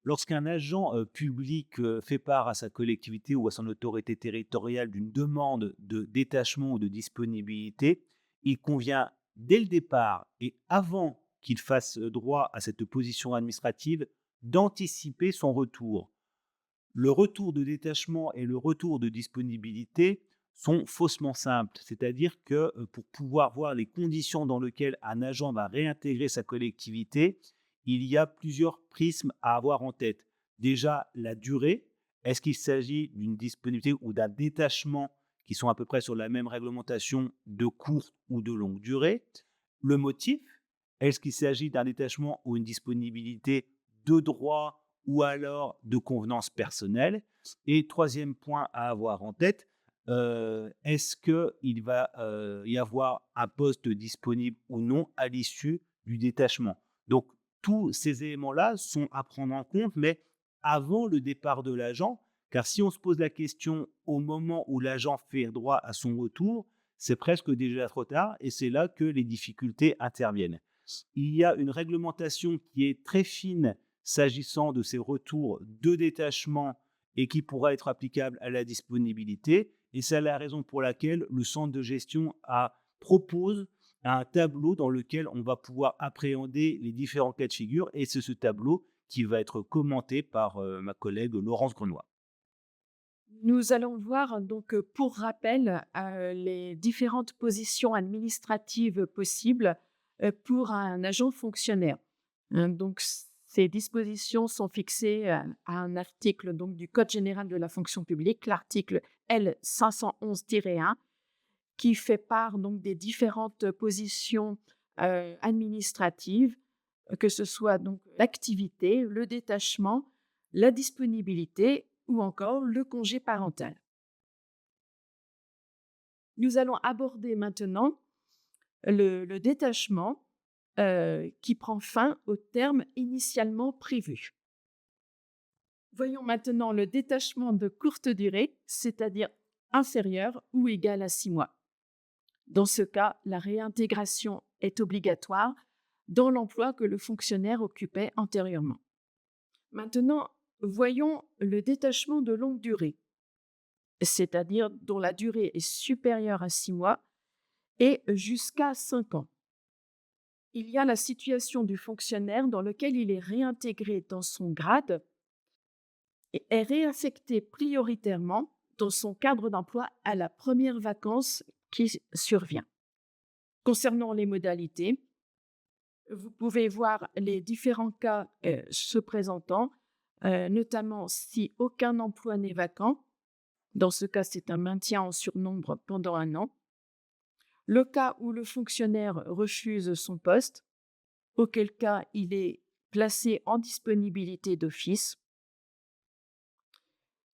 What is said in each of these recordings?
Lorsqu'un agent public fait part à sa collectivité ou à son autorité territoriale d'une demande de détachement ou de disponibilité, il convient dès le départ et avant qu'il fasse droit à cette position administrative d'anticiper son retour. Le retour de détachement et le retour de disponibilité sont faussement simples. C'est-à-dire que pour pouvoir voir les conditions dans lesquelles un agent va réintégrer sa collectivité, il y a plusieurs prismes à avoir en tête. Déjà, la durée. Est-ce qu'il s'agit d'une disponibilité ou d'un détachement qui sont à peu près sur la même réglementation de courte ou de longue durée? Le motif. Est-ce qu'il s'agit d'un détachement ou une disponibilité de droit ou alors de convenance personnelle? Et troisième point à avoir en tête, est-ce qu'il va y avoir un poste disponible ou non à l'issue du détachement? Donc, tous ces éléments-là sont à prendre en compte, mais avant le départ de l'agent, car si on se pose la question au moment où l'agent fait droit à son retour, c'est presque déjà trop tard et c'est là que les difficultés interviennent. Il y a une réglementation qui est très fine s'agissant de ces retours de détachement et qui pourra être applicable à la disponibilité. Et c'est la raison pour laquelle le centre de gestion propose un tableau dans lequel on va pouvoir appréhender les différents cas de figure. Et c'est ce tableau qui va être commenté par ma collègue Laurence Grenois. Nous allons voir donc, pour rappel, les différentes positions administratives possibles, pour un agent fonctionnaire. Donc ces dispositions sont fixées, à un article donc du Code général de la fonction publique, l'article L 511-1, qui fait part donc des différentes positions, administratives, que ce soit donc l'activité, le détachement, la disponibilité ou encore le congé parental. Nous allons aborder maintenant le détachement, qui prend fin au terme initialement prévu. Voyons maintenant le détachement de courte durée, c'est-à-dire inférieur ou égal à 6 mois. Dans ce cas, la réintégration est obligatoire dans l'emploi que le fonctionnaire occupait antérieurement. Maintenant, voyons le détachement de longue durée, c'est-à-dire dont la durée est supérieure à 6 mois et jusqu'à 5 ans. Il y a la situation du fonctionnaire dans lequel il est réintégré dans son grade et est réaffecté prioritairement dans son cadre d'emploi à la première vacance qui survient. Concernant les modalités, vous pouvez voir les différents cas se présentant, notamment si aucun emploi n'est vacant. Dans ce cas, c'est un maintien en surnombre pendant 1 an. Le cas où le fonctionnaire refuse son poste, auquel cas il est placé en disponibilité d'office.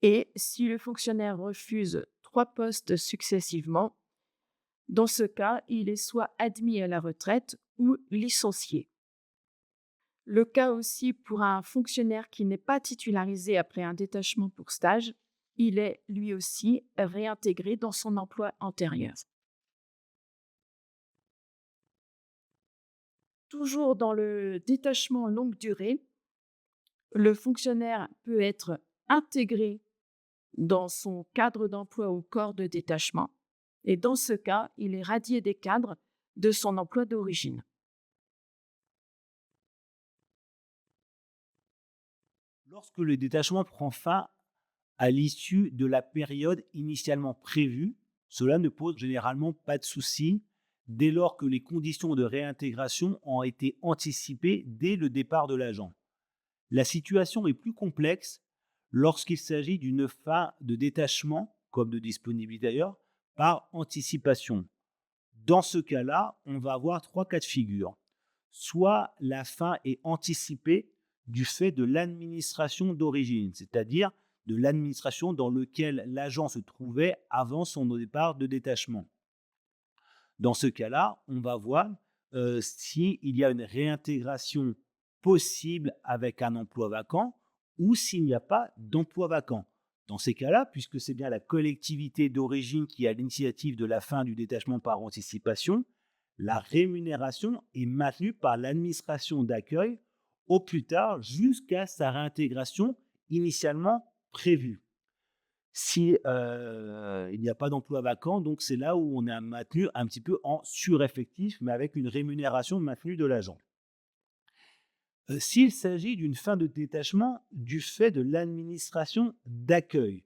Et si le fonctionnaire refuse 3 postes successivement, dans ce cas, il est soit admis à la retraite ou licencié. Le cas aussi pour un fonctionnaire qui n'est pas titularisé après un détachement pour stage, il est lui aussi réintégré dans son emploi antérieur. Toujours dans le détachement longue durée, le fonctionnaire peut être intégré dans son cadre d'emploi ou corps de détachement et dans ce cas, il est radié des cadres de son emploi d'origine. Lorsque le détachement prend fin à l'issue de la période initialement prévue, cela ne pose généralement pas de souci dès lors que les conditions de réintégration ont été anticipées dès le départ de l'agent. La situation est plus complexe lorsqu'il s'agit d'une fin de détachement, comme de disponibilité d'ailleurs, par anticipation. Dans ce cas-là, on va avoir trois cas de figure. Soit la fin est anticipée du fait de l'administration d'origine, c'est-à-dire de l'administration dans laquelle l'agent se trouvait avant son départ de détachement. Dans ce cas-là, on va voir s'il y a une réintégration possible avec un emploi vacant ou s'il n'y a pas d'emploi vacant. Dans ces cas-là, puisque c'est bien la collectivité d'origine qui a l'initiative de la fin du détachement par anticipation, la rémunération est maintenue par l'administration d'accueil au plus tard jusqu'à sa réintégration initialement prévue. Si, il n'y a pas d'emploi vacant, donc c'est là où on est maintenu un petit peu en sureffectif, mais avec une rémunération maintenue de l'agent. S'il s'agit d'une fin de détachement du fait de l'administration d'accueil,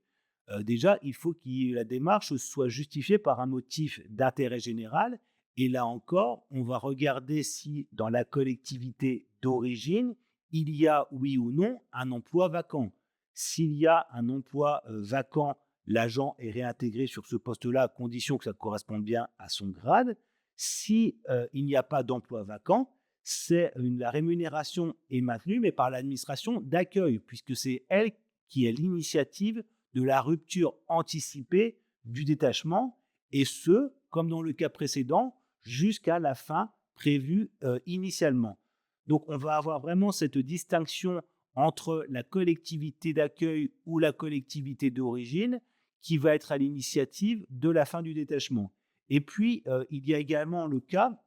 déjà, il faut que la démarche soit justifiée par un motif d'intérêt général et là encore, on va regarder si dans la collectivité d'origine, il y a, oui ou non, un emploi vacant. S'il y a un emploi, vacant, l'agent est réintégré sur ce poste-là à condition que ça corresponde bien à son grade. Si, il n'y a pas d'emploi vacant, la rémunération est maintenue, mais par l'administration d'accueil, puisque c'est elle qui a l'initiative de la rupture anticipée du détachement, et ce, comme dans le cas précédent, jusqu'à la fin prévue initialement. Donc on va avoir vraiment cette distinction entre la collectivité d'accueil ou la collectivité d'origine qui va être à l'initiative de la fin du détachement. Et puis, il y a également le cas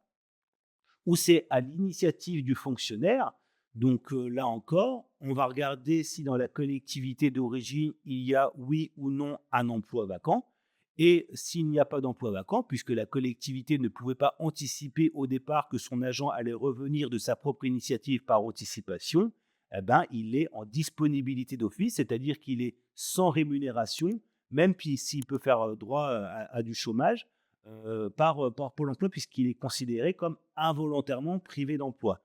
où c'est à l'initiative du fonctionnaire. Donc là encore, on va regarder si dans la collectivité d'origine, il y a oui ou non un emploi vacant. Et s'il n'y a pas d'emploi vacant, puisque la collectivité ne pouvait pas anticiper au départ que son agent allait revenir de sa propre initiative par anticipation, eh ben, il est en disponibilité d'office, c'est-à-dire qu'il est sans rémunération, même s'il peut faire droit à du chômage, par Pôle emploi puisqu'il est considéré comme involontairement privé d'emploi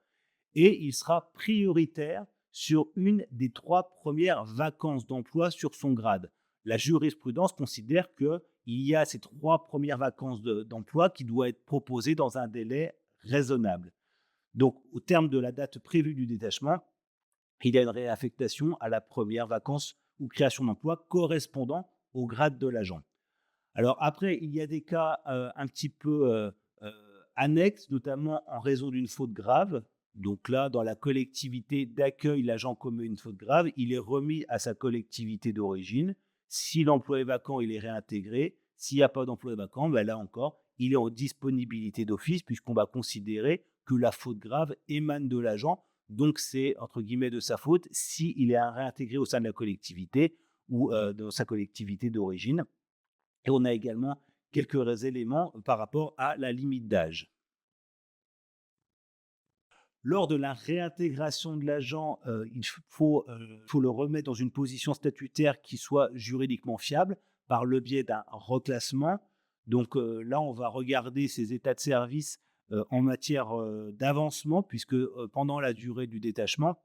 et il sera prioritaire sur une des 3 premières vacances d'emploi sur son grade. La jurisprudence considère qu'il y a ces 3 premières vacances d'emploi qui doivent être proposées dans un délai raisonnable. Donc, au terme de la date prévue du détachement, il y a une réaffectation à la première vacance ou création d'emploi correspondant au grade de l'agent. Alors après, il y a des cas, un petit peu, heu, annexes, notamment en raison d'une faute grave. Donc là, dans la collectivité d'accueil, l'agent commet une faute grave, il est remis à sa collectivité d'origine. Si l'emploi est vacant, il est réintégré. S'il n'y a pas d'emploi vacant, bah, là encore, il est en disponibilité d'office puisqu'on va considérer que la faute grave émane de l'agent. Donc c'est entre guillemets «de sa faute» s'il est réintégré au sein de la collectivité ou, dans sa collectivité d'origine. Et on a également quelques éléments par rapport à la limite d'âge. Lors de la réintégration de l'agent, faut le remettre dans une position statutaire qui soit juridiquement fiable par le biais d'un reclassement. Donc, là, on va regarder ses états de service, en matière, d'avancement puisque, pendant la durée du détachement,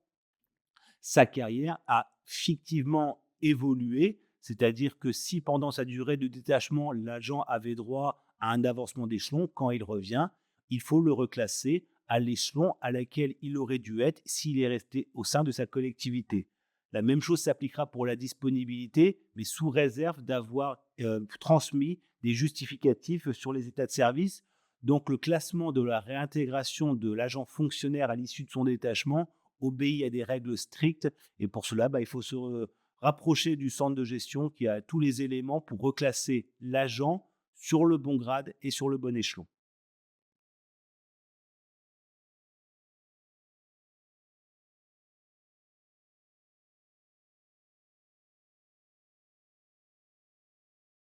sa carrière a fictivement évolué, c'est-à-dire que si pendant sa durée de détachement, l'agent avait droit à un avancement d'échelon, quand il revient, il faut le reclasser à l'échelon à laquelle il aurait dû être s'il est resté au sein de sa collectivité. La même chose s'appliquera pour la disponibilité, mais sous réserve d'avoir transmis des justificatifs sur les états de service. Donc le classement de la réintégration de l'agent fonctionnaire à l'issue de son détachement obéit à des règles strictes et pour cela, bah, il faut se rapprocher du centre de gestion qui a tous les éléments pour reclasser l'agent sur le bon grade et sur le bon échelon.